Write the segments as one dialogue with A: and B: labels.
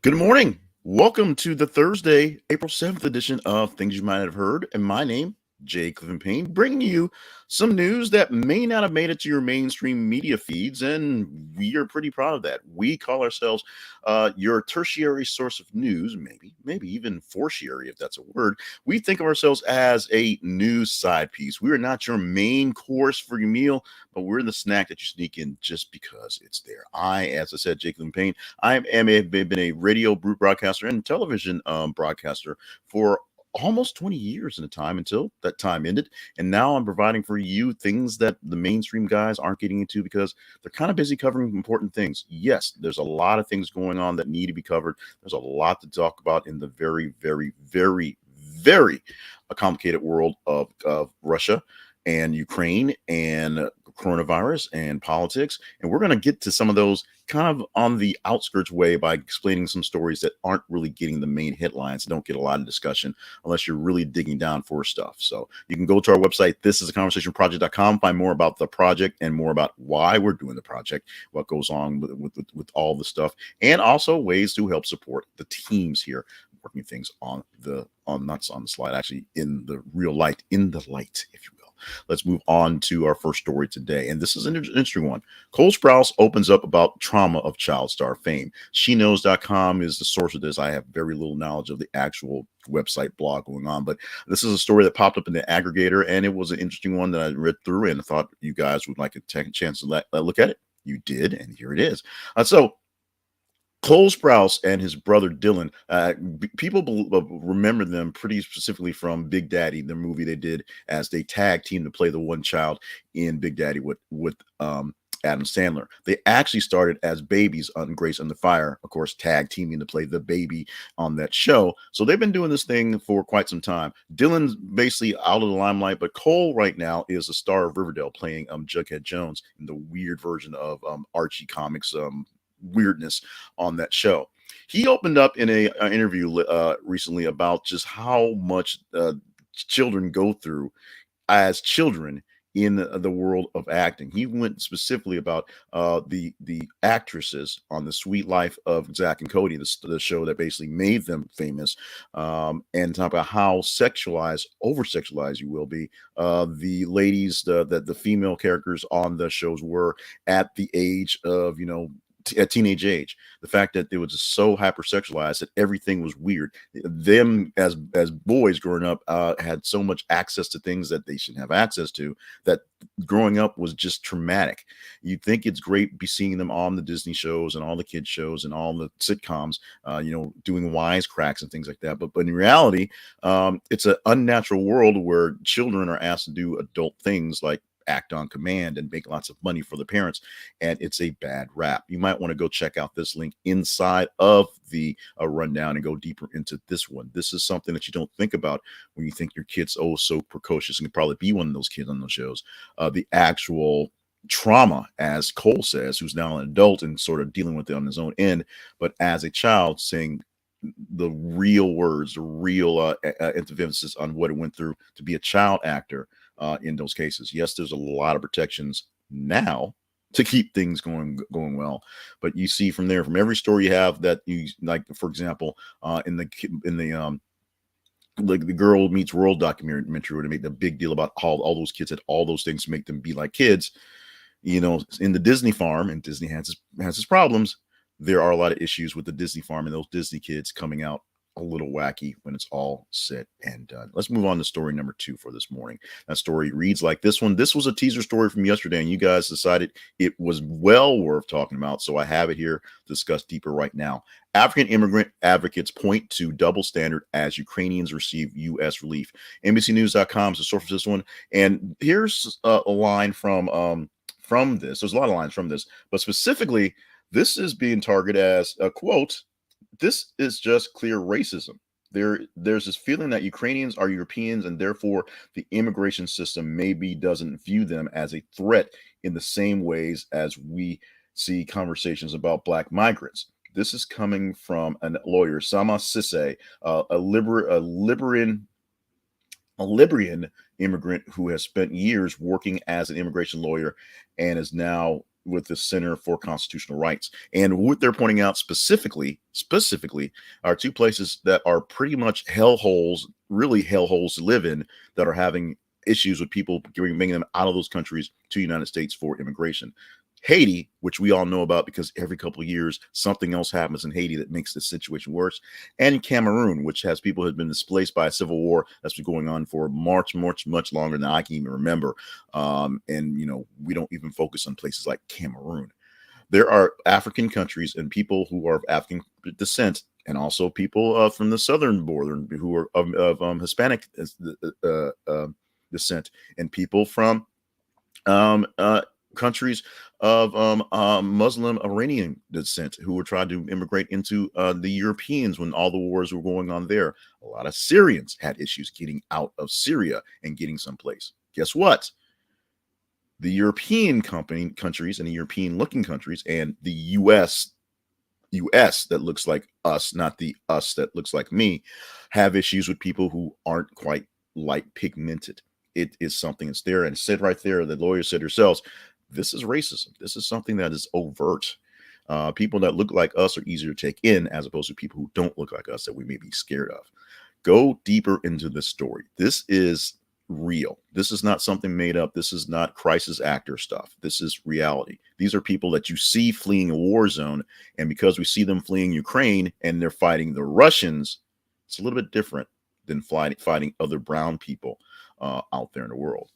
A: Good morning. Welcome to the Thursday, April 7th edition of Things You Might Have Heard. And my name, Jay Clifton Payne, bringing you some news that may not have made it to your mainstream media feeds. And we are pretty proud of that. We call ourselves your tertiary source of news, maybe even fortiary, if that's a word. We think of ourselves as a news side piece. We are not your main course for your meal, but we're the snack that you sneak in just because it's there. As I said, Jay Clifton Payne. Have been a radio broadcaster and television broadcaster for almost 20 years in a time until that time ended. And now I'm providing for you things that the mainstream guys aren't getting into because they're kind of busy covering important things. Yes, there's a lot of things going on that need to be covered. There's a lot to talk about in the very, very, very, very complicated world of Russia and Ukraine and coronavirus and politics. And we're going to get to some of those kind of on the outskirts way by explaining some stories that aren't really getting the main headlines, don't get a lot of discussion unless you're really digging down for stuff. So you can go to our website, thisisaconversationproject.com, find more about the project and more about why we're doing the project, what goes on with all the stuff, and also ways to help support the teams here working things on not on the slide, actually in the real light, in the light, if you will. Let's move on to our first story today. And this is an interesting one. Cole Sprouse opens up about trauma of child star fame. SheKnows.com is the source of this. I have very little knowledge of the actual website blog going on, but this is a story that popped up in the aggregator, and it was an interesting one that I read through and thought you guys would like to take a chance to look at it. You did, and here it is. So Cole Sprouse and his brother Dylan, people remember them pretty specifically from Big Daddy, the movie they did as they tag team to play the one child in Big Daddy with Adam Sandler. They actually started as babies on Grace Under Fire, of course, tag teaming to play the baby on that show. So they've been doing this thing for quite some time. Dylan's basically out of the limelight, but Cole right now is a star of Riverdale, playing Jughead Jones in the weird version of Archie Comics weirdness on that show. He opened up in a interview recently about just how much children go through as children in the world of acting. He went specifically about the actresses on The Sweet Life of Zach and Cody, the show that basically made them famous, and talk about how sexualized, over sexualized, you will be, the ladies, the female characters on the shows were at the age of at teenage age. The fact that it was just so hypersexualized that everything was weird. Them as boys growing up had so much access to things that they shouldn't have access to, that growing up was just traumatic. You think it's great be seeing them on the Disney shows and all the kids shows and all the sitcoms, doing wisecracks and things like that. But in reality, it's an unnatural world where children are asked to do adult things like act on command and make lots of money for the parents, and it's a bad rap. You might want to go check out this link inside of the rundown and go deeper into this one. This is something that you don't think about when you think your kid's so precocious and could probably be one of those kids on those shows. The actual trauma, as Cole says, who's now an adult and sort of dealing with it on his own end, but as a child saying the real words, the real emphasis on what it went through to be a child actor in those cases. Yes, there's a lot of protections now to keep things going well, but you see from every story you have that you like, for example, in the like the Girl Meets World documentary, where they make the big deal about how all those kids had all those things to make them be like kids. In the Disney farm, and Disney has its problems. There are a lot of issues with the Disney farm and those Disney kids coming out a little wacky when it's all said and done. Let's move on to story number 2 for this morning. That story reads like this one. This was a teaser story from yesterday, and you guys decided it was well worth talking about, so I have it here to discuss deeper right now. African immigrant advocates point to double standard as Ukrainians receive U.S. relief. NBCNews.com is the source for this one, and here's a line from this. There's a lot of lines from this, but specifically, this is being targeted as a quote. This is just clear racism. There's this feeling that Ukrainians are Europeans, and therefore the immigration system maybe doesn't view them as a threat in the same ways as we see conversations about Black migrants. This is coming from a lawyer, Sama Sisse, a Liberian immigrant who has spent years working as an immigration lawyer and is now with the Center for Constitutional Rights. And what they're pointing out specifically, are two places that are pretty much hellholes, really hellholes to live in, that are having issues with people bringing them out of those countries to the United States for immigration. Haiti, which we all know about because every couple of years something else happens in Haiti that makes the situation worse, and Cameroon, which has people who have been displaced by a civil war that's been going on for much longer than I can even remember. And we don't even focus on places like Cameroon. There are African countries and people who are of African descent, and also people from the southern border who are of Hispanic descent, and people from um, uh, countries of Muslim Iranian descent who were trying to immigrate into the Europeans when all the wars were going on there. A lot of Syrians had issues getting out of Syria and getting someplace. Guess what? The European countries and the European looking countries and the US that looks like us, not the us that looks like me, have issues with people who aren't quite light pigmented. It is something that's there, and said right there, the lawyer said herself, this is racism. This is something that is overt. People that look like us are easier to take in as opposed to people who don't look like us that we may be scared of. Go deeper into this story. This is real. This is not something made up. This is not crisis actor stuff. This is reality. These are people that you see fleeing a war zone, and because we see them fleeing Ukraine and they're fighting the Russians, it's a little bit different than fighting other brown people out there in the world.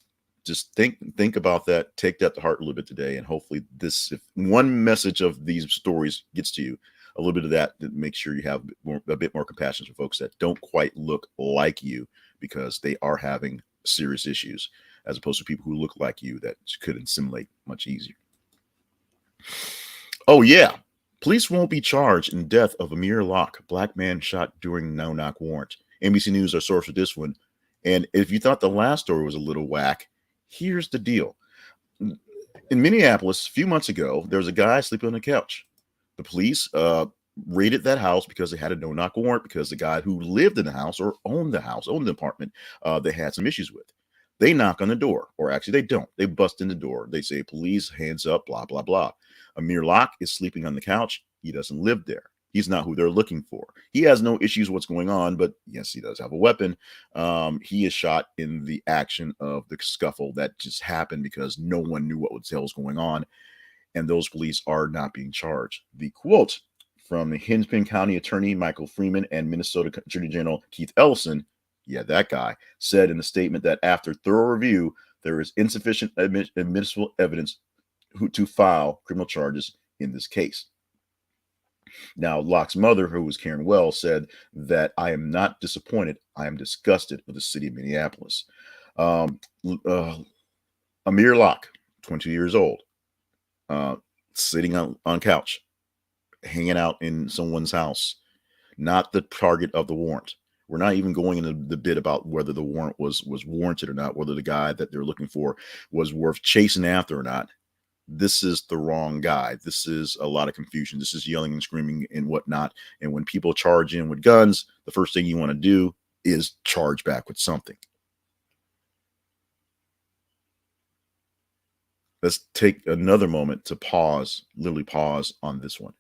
A: Just think about that. Take that to heart a little bit today, and hopefully this, if one message of these stories gets to you, a little bit of that make sure you have a bit more compassion for folks that don't quite look like you, because they are having serious issues, as opposed to people who look like you that could assimilate much easier. Oh yeah, police won't be charged in death of Amir Locke, black man shot during no-knock warrant. NBC News are source for this one. And if you thought the last story was a little whack, here's the deal. In Minneapolis, a few months ago, there was a guy sleeping on a couch. The police raided that house because they had a no-knock warrant, because the guy who lived in the house or owned the apartment, they had some issues with. They knock on the door, or actually they don't. They bust in the door. They say, police, hands up, blah, blah, blah. Amir Locke is sleeping on the couch. He doesn't live there. He's not who they're looking for. He has no issues with what's going on, but yes, he does have a weapon. He is shot in the action of the scuffle that just happened because no one knew what the hell was going on, and those police are not being charged. The quote from the Hennepin County Attorney Michael Freeman and Minnesota Attorney General Keith Ellison, yeah, that guy, said in the statement that after thorough review, there is insufficient admissible evidence to file criminal charges in this case. Now, Locke's mother, who was Karen Wells, said that I am not disappointed. I am disgusted with the city of Minneapolis. Amir Locke, 22 years old, sitting on couch, hanging out in someone's house, not the target of the warrant. We're not even going into the bit about whether the warrant was warranted or not, whether the guy that they're looking for was worth chasing after or not. This is the wrong guy. This is a lot of confusion. This is yelling and screaming and whatnot. And when people charge in with guns, the first thing you want to do is charge back with something. Let's take another moment to pause, literally pause on this one.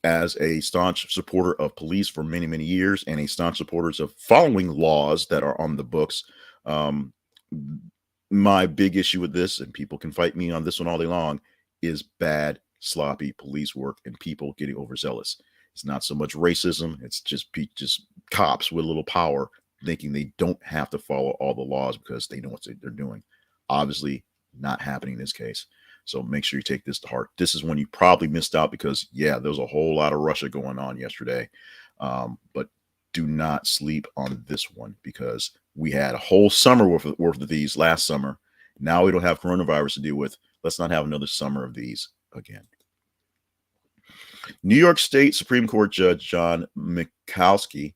A: As a staunch supporter of police for many, many years, and a staunch supporter of following laws that are on the books, my big issue with this, and people can fight me on this one all day long, is bad, sloppy police work and people getting overzealous. It's not so much racism. It's just cops with a little power thinking they don't have to follow all the laws because they know what they're doing. Obviously not happening in this case. So make sure you take this to heart. This is one you probably missed out because, yeah, there was a whole lot of Russia going on yesterday. But do not sleep on this one, because we had a whole summer worth of these last summer. Now we don't have coronavirus to deal with. Let's not have another summer of these again. New York State Supreme Court Judge John Michalski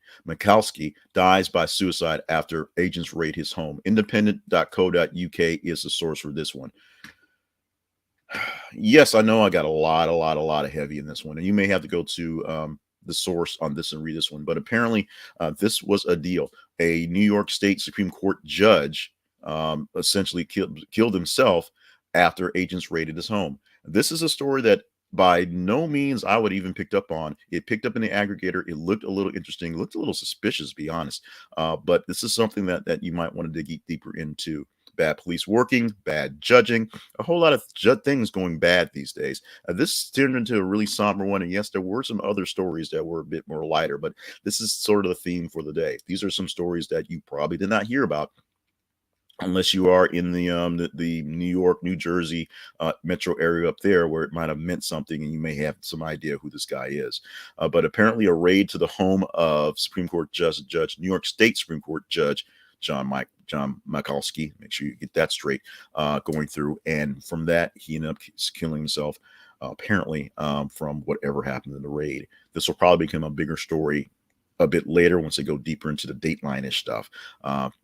A: dies by suicide after agents raid his home. Independent.co.uk is the source for this one. Yes, I know I got a lot of heavy in this one, and you may have to go to the source on this and read this one. But apparently, this was a deal. A New York State Supreme Court judge essentially killed himself after agents raided his home. This is a story that by no means I would even picked up on. It picked up in the aggregator. It looked a little interesting, looked a little suspicious, to be honest. But this is something that you might want to dig deeper into. Bad police working, bad judging, a whole lot of things going bad these days. This turned into a really somber one. And yes, there were some other stories that were a bit more lighter, but this is sort of the theme for the day. These are some stories that you probably did not hear about unless you are in the New York, New Jersey metro area up there, where it might have meant something, and you may have some idea who this guy is. But apparently, a raid to the home of Supreme Court Judge, New York State Supreme Court Judge John Michalski. Make sure you get that straight. Going through, and from that, he ended up killing himself. Apparently, from whatever happened in the raid. This will probably become a bigger story a bit later once they go deeper into the Dateline-ish stuff.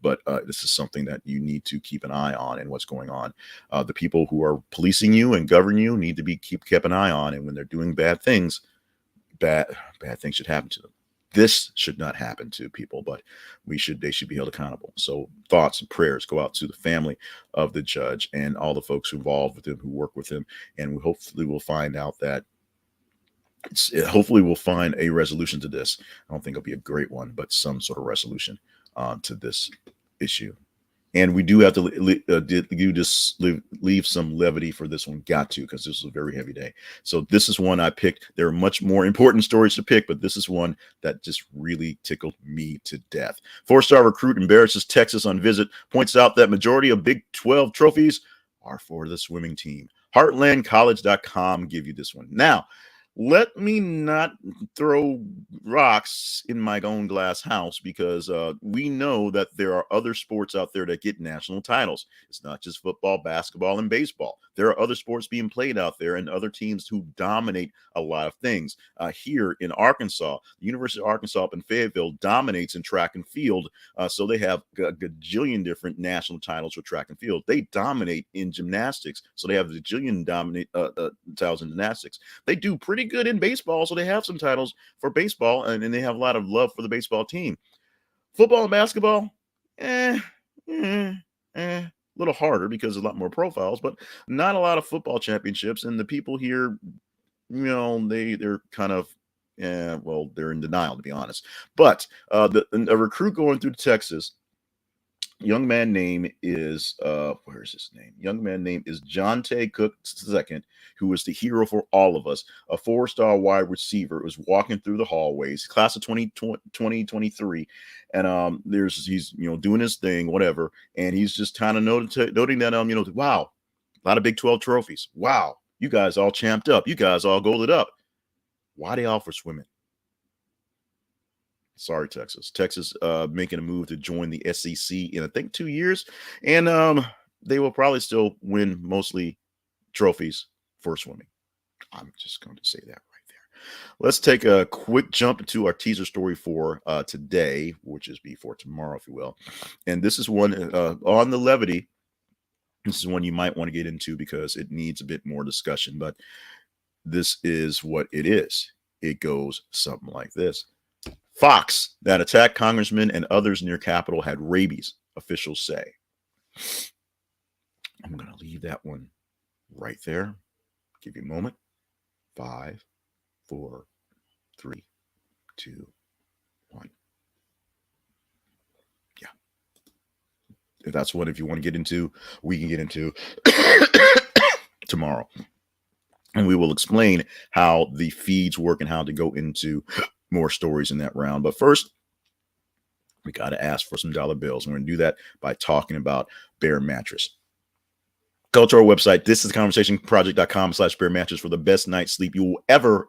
A: But this is something that you need to keep an eye on and what's going on. The people who are policing you and governing you need to be kept an eye on. And when they're doing bad things, bad things should happen to them. This should not happen to people, but they should be held accountable. So thoughts and prayers go out to the family of the judge and all the folks involved with him, who work with him. And we hopefully will find out that hopefully we'll find a resolution to this. I don't think it'll be a great one, but some sort of resolution to this issue. And we do have to leave some levity for this one. Got to, because this is a very heavy day. So this is one I picked. There are much more important stories to pick, but this is one that just really tickled me to death. 4-star recruit Embarrasses Texas on visit, points out that majority of Big 12 trophies are for the swimming team. HeartlandCollege.com give you this one. Now, let me not throw rocks in my own glass house, because we know that there are other sports out there that get national titles. It's not just football, basketball, and baseball. There are other sports being played out there and other teams who dominate a lot of things. Here in Arkansas, the University of Arkansas up in Fayetteville dominates in track and field. So they have a gajillion different national titles for track and field. They dominate in gymnastics. So they have a gajillion titles in gymnastics. They do pretty good in baseball, so they have some titles for baseball, and they have a lot of love for the baseball team. Football and basketball, a little harder because there's a lot more profiles, but not a lot of football championships. And the people here, they're kind of, they're in denial, to be honest. But a recruit going through Texas, young man name is where's his name? Young man name is Jonte Cook II, who is the hero for all of us. A 4-star wide receiver, was walking through the hallways, class of 2023, and he's doing his thing, whatever, and he's just kind of noting that wow, a lot of Big 12 trophies. Wow, you guys all champed up, you guys all golded up. Why they all for swimming? Sorry, Texas. Texas making a move to join the SEC in, I think, 2 years. And they will probably still win mostly trophies for swimming. I'm just going to say that right there. Let's take a quick jump into our teaser story for today, which is before tomorrow, if you will. And this is one on the levity. This is one you might want to get into because it needs a bit more discussion. But this is what it is. It goes something like this. Fox that attacked congressmen and others near Capitol had rabies, officials say. I'm going to leave that one right there. Give you a moment. 5, 4, 3, 2, 1. Yeah. If that's what, if you want to get into, we can get into tomorrow. And we will explain how the feeds work and how to go into more stories in that round. But first, we got to ask for some dollar bills. We're going to do that by talking about Bear Mattress. Go to our website, thisisconversationproject.com/Bear Mattress for the best night's sleep you will ever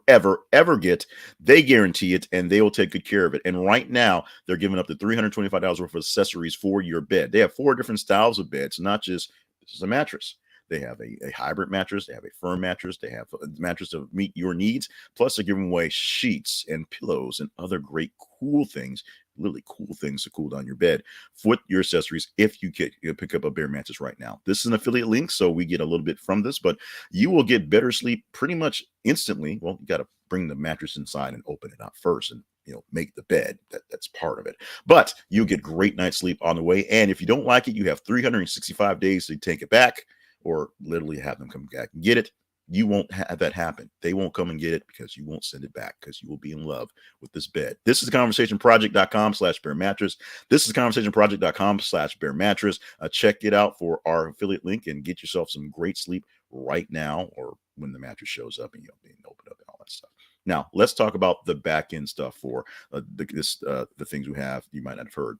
A: get. They guarantee it, and they will take good care of it. And right now, they're giving up the $325 worth of accessories for your bed. They have 4 different styles of beds, not just this is a mattress. They have a hybrid mattress. They have a firm mattress. They have a mattress to meet your needs. Plus, they're giving away sheets and pillows and other great cool things, really cool things to cool down your bed with your accessories if you pick up a Bear Mattress right now. This is an affiliate link, so we get a little bit from this, but you will get better sleep pretty much instantly. Well, you got to bring the mattress inside and open it up first and make the bed. That's part of it. But you get great night's sleep on the way. And if you don't like it, you have 365 days to take it back. or literally have them come back and get it. You won't have that happen. They won't come and get it because you won't send it back because you will be in love with this bed. This is conversationproject.com/bear mattress. This is conversationproject.com/bear mattress. Check it out for our affiliate link and get yourself some great sleep right now or when the mattress shows up and you'll be open up and all that stuff. Now, let's talk about the back end stuff for the things we have you might not have heard.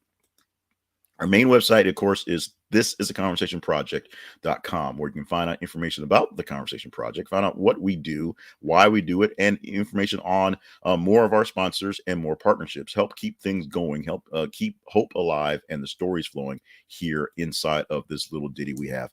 A: Our main website, of course, is thisisaconversationproject.com, where you can find out information about the Conversation Project, find out what we do, why we do it, and information on more of our sponsors and more partnerships. Help keep things going, help keep hope alive and the stories flowing here inside of this little ditty we have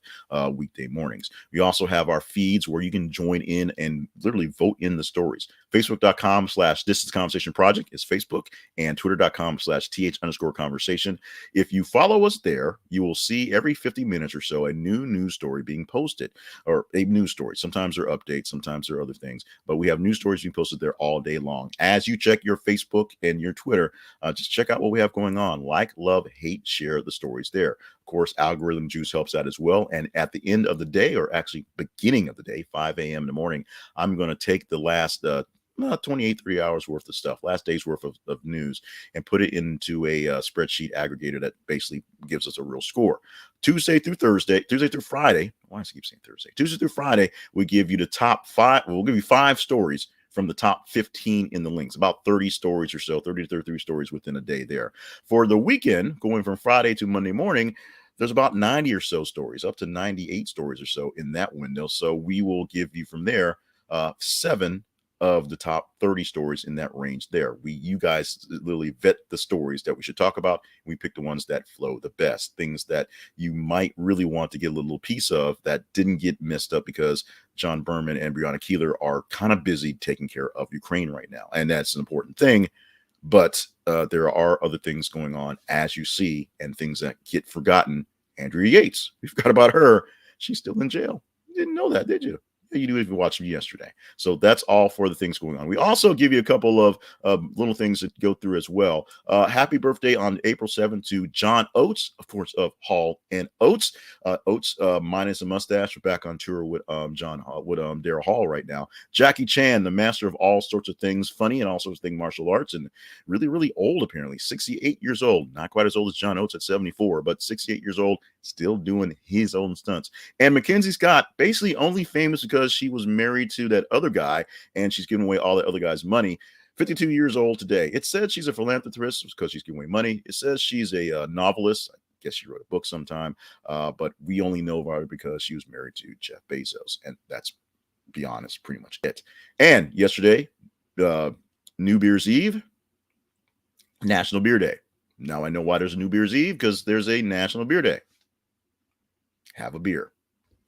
A: weekday mornings. We also have our feeds where you can join in and literally vote in the stories. Facebook.com/thisisconversationproject is Facebook, and Twitter.com/th_conversation. If you follow us there, you will see every 50 minutes or so a new news story being posted, or a news story. Sometimes they're updates, sometimes there are other things, but we have news stories being posted there all day long. As you check your Facebook and your Twitter, just check out what we have going on. Like, love, hate, share the stories there. Of course, algorithm juice helps out as well. And at the end of the day, or actually beginning of the day, 5 a.m. in the morning, I'm going to take the last 28, 3 hours worth of stuff, last day's worth of news, and put it into a spreadsheet aggregator that basically gives us a real score. Tuesday through Friday. Why do I keep saying Thursday? Tuesday through Friday, we give you the top 5. We'll give you 5 stories from the top 15 in the links, about 30 stories or so, 30 to 33 stories within a day there. For the weekend, going from Friday to Monday morning, there's about 90 or so stories, up to 98 stories or so in that window. So we will give you from there 7 of the top 30 stories in that range there. You guys literally vet the stories that we should talk about. We pick the ones that flow the best, things that you might really want to get a little piece of that didn't get messed up because John Berman and Breonna Keeler are kind of busy taking care of Ukraine right now. And that's an important thing. But there are other things going on, as you see, and things that get forgotten. Andrea Yates, we forgot about her. She's still in jail. You didn't know that, did you? You do if you watched me yesterday. So that's all for the things going on. We also give you a couple of little things that go through as well. Happy birthday on April 7th to John Oates, of course, of Hall and Oates. Oates minus a mustache. We're back on tour with Daryl Hall right now. Jackie Chan, the master of all sorts of things funny and all sorts of things martial arts, and really, really old apparently. 68 years old. Not quite as old as John Oates at 74, but 68 years old, still doing his own stunts. And Mackenzie Scott, basically only famous because she was married to that other guy and she's giving away all the other guy's money. 52 years old today. It says she's a philanthropist because she's giving away money. It says she's a novelist. I guess she wrote a book sometime, but we only know about her because she was married to Jeff Bezos, and that's, be honest, pretty much it. And yesterday, New Beer's Eve, National Beer Day. Now I know why there's a New Beer's Eve, because there's a National Beer Day. Have a beer.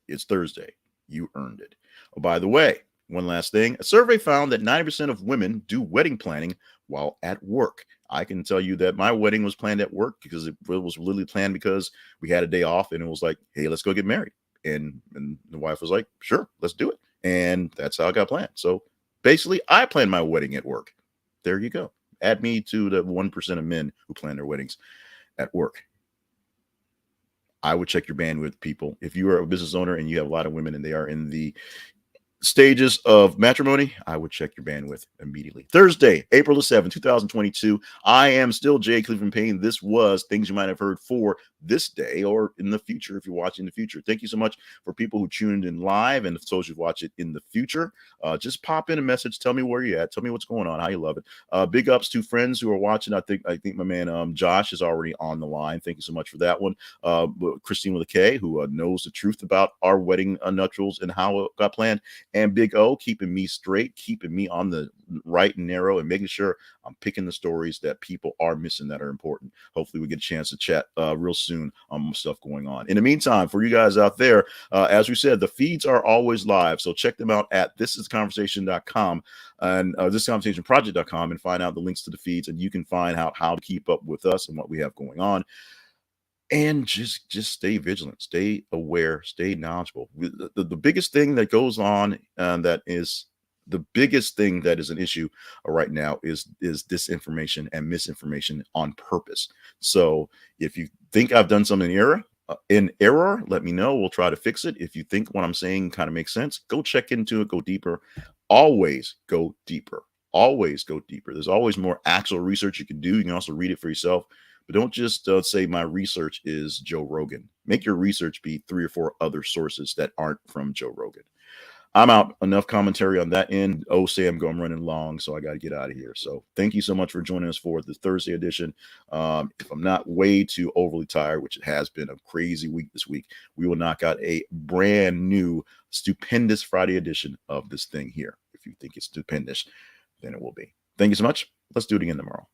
A: It's Thursday. You earned it. Oh, by the way, one last thing. A survey found that 90% of women do wedding planning while at work. I can tell you that my wedding was planned at work because it was literally planned because we had a day off and it was like, hey, let's go get married. And the wife was like, sure, let's do it. And that's how it got planned. So basically, I planned my wedding at work. There you go. Add me to the 1% of men who plan their weddings at work. I would check your bandwidth, people. If you are a business owner and you have a lot of women and they are in the stages of matrimony, I would check your bandwidth immediately. Thursday, April the 7th, 2022. I am still Jay Cleveland Payne. This was Things You Might Have Heard for this day or in the future if you're watching in the future. Thank you so much for people who tuned in live and those who watch it in the future. Just pop in a message. Tell me where you're at. Tell me what's going on, how you love it. Big ups to friends who are watching. I think my man Josh is already on the line. Thank you so much for that one. Christine with a K, who knows the truth about our wedding nuptials and how it got planned. And Big O, keeping me straight, keeping me on the right and narrow, and making sure I'm picking the stories that people are missing that are important. Hopefully we get a chance to chat real soon on stuff going on. In the meantime, for you guys out there, as we said, the feeds are always live. So check them out at thisisconversation.com and thisisconversationproject.com and find out the links to the feeds, and you can find out how to keep up with us and what we have going on. And just stay vigilant, stay aware, stay knowledgeable. The biggest thing that goes on, that is the biggest thing that is an issue right now is disinformation and misinformation on purpose. So if you think I've done something in the era, in error, let me know. We'll try to fix it. If you think what I'm saying kind of makes sense, go check into it, go deeper. Always go deeper. Always go deeper. There's always more actual research you can do. You can also read it for yourself, but don't just say my research is Joe Rogan. Make your research be 3 or 4 other sources that aren't from Joe Rogan. I'm out. Enough commentary on that end. Oh, Sam, I'm running long, so I got to get out of here. So thank you so much for joining us for the Thursday edition. If I'm not way too overly tired, which it has been a crazy week this week, we will knock out a brand new, stupendous Friday edition of this thing here. If you think it's stupendous, then it will be. Thank you so much. Let's do it again tomorrow.